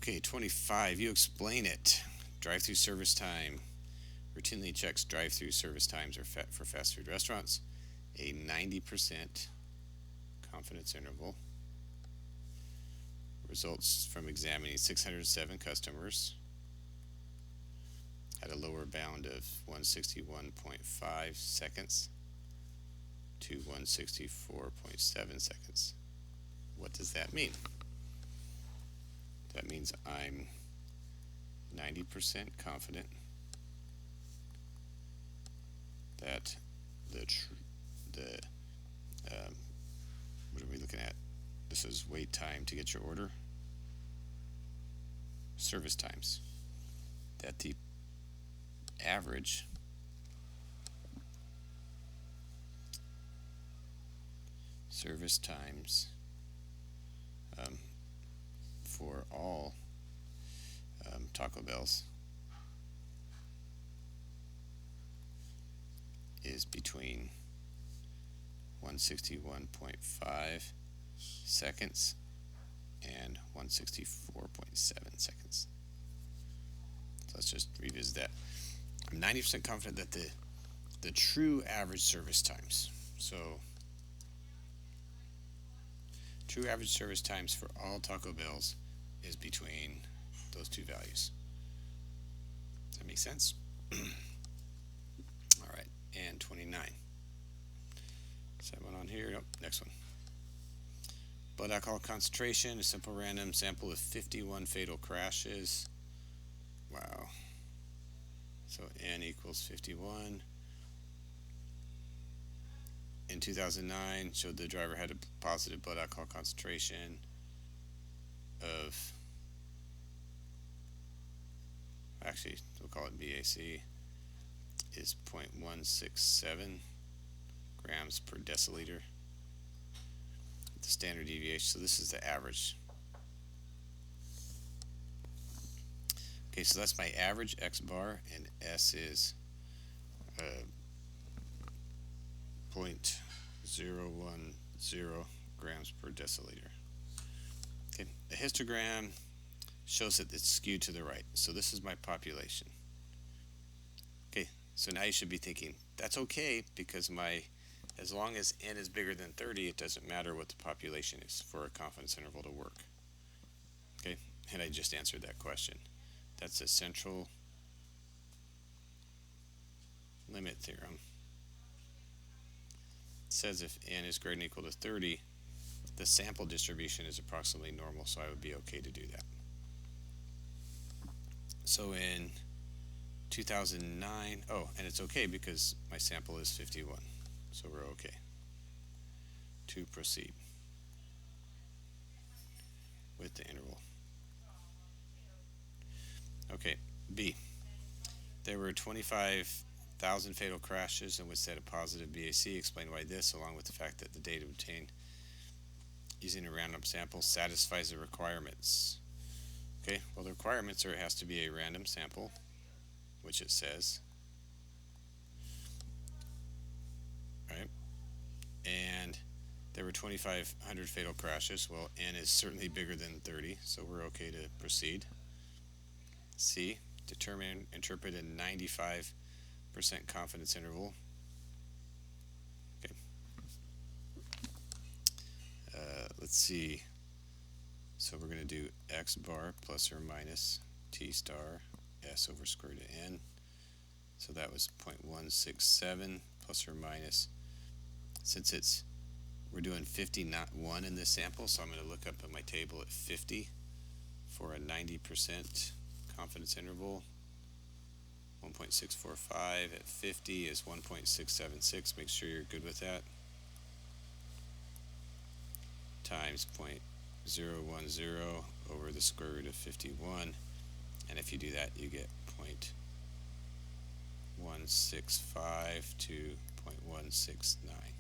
Okay, 25. You explain it. Drive-through service time. Routinely checks drive-through service times for fast food restaurants. A 90% confidence interval. Results from examining 607 customers at a lower bound of 161.5 seconds to 164.7 seconds. What does that mean? That means I'm 90% confident that what are we looking at? This is wait time to get your order. Service times. That the average service times for all Taco Bells is between 161.5 seconds and 164.7 seconds. So let's just revisit that. I'm 90% confident that the true average service times, so true average service times for all Taco Bells is between those two values. Does that make sense? All right, and 29. Is that one on here? Nope, next one. Blood alcohol concentration, a simple random sample of 51 fatal crashes. Wow. So N equals 51. In 2009, showed the driver had a positive blood alcohol concentration of, actually, we'll call it BAC, is 0.167 grams per deciliter. The standard deviation, so this is the average. Okay, so that's my average X bar, and S is 0.010 grams per deciliter. Okay, the histogram shows that it's skewed to the right. So this is my population. Okay, so now you should be thinking, that's okay, because as long as N is bigger than 30, it doesn't matter what the population is for a confidence interval to work. Okay, and I just answered that question. That's a central limit theorem. It says if N is greater than or equal to 30, the sample distribution is approximately normal, so I would be okay to do that. So in 2009, and it's okay because my sample is 51, so we're okay to proceed with the interval. Okay, B. There were 25,000 fatal crashes in which they had a positive BAC. Explain why this, along with the fact that the data obtained using a random sample satisfies the requirements. Okay, well, the requirements are it has to be a random sample, which it says. Right? And there were 2,500 fatal crashes. Well, N is certainly bigger than 30, so we're okay to proceed. C, determine, interpret a 95% confidence interval. Okay. Let's see. So we're going to do X bar plus or minus T star S over square root of N. So that was 0.167 plus or minus. Since we're doing 50, not 1 in this sample, so I'm going to look up in my table at 50 for a 90% confidence interval. 1.645 at 50 is 1.676. Make sure you're good with that. Times 0.010 over the square root of 51. And if you do that, you get 0.165 to 0.169.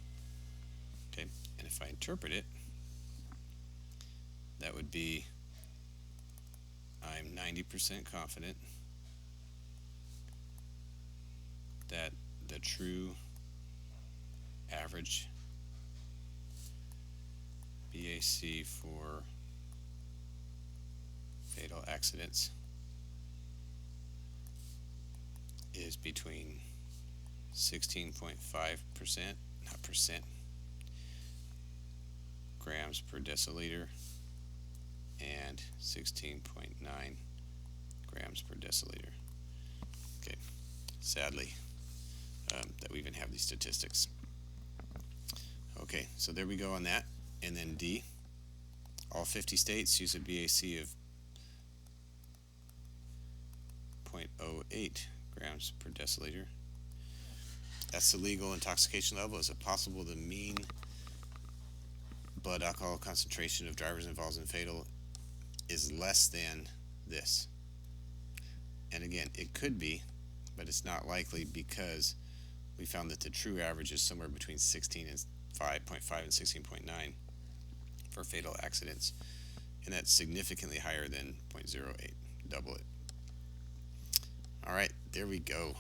Okay, and if I interpret it, that would be I'm 90% confident that the true average BAC for fatal accidents is between 16.5%, not percent, grams per deciliter and 16.9 grams per deciliter. Okay, sadly, that we even have these statistics. Okay, so there we go on that. And then D, all 50 states use a BAC of 0.08 grams per deciliter. That's the legal intoxication level. Is it possible the mean blood alcohol concentration of drivers involved in fatal is less than this? And again, it could be, but it's not likely because we found that the true average is somewhere between 16 and 5.5 and 16.9 for fatal accidents, and that's significantly higher than 0.08, double it. All right, there we go.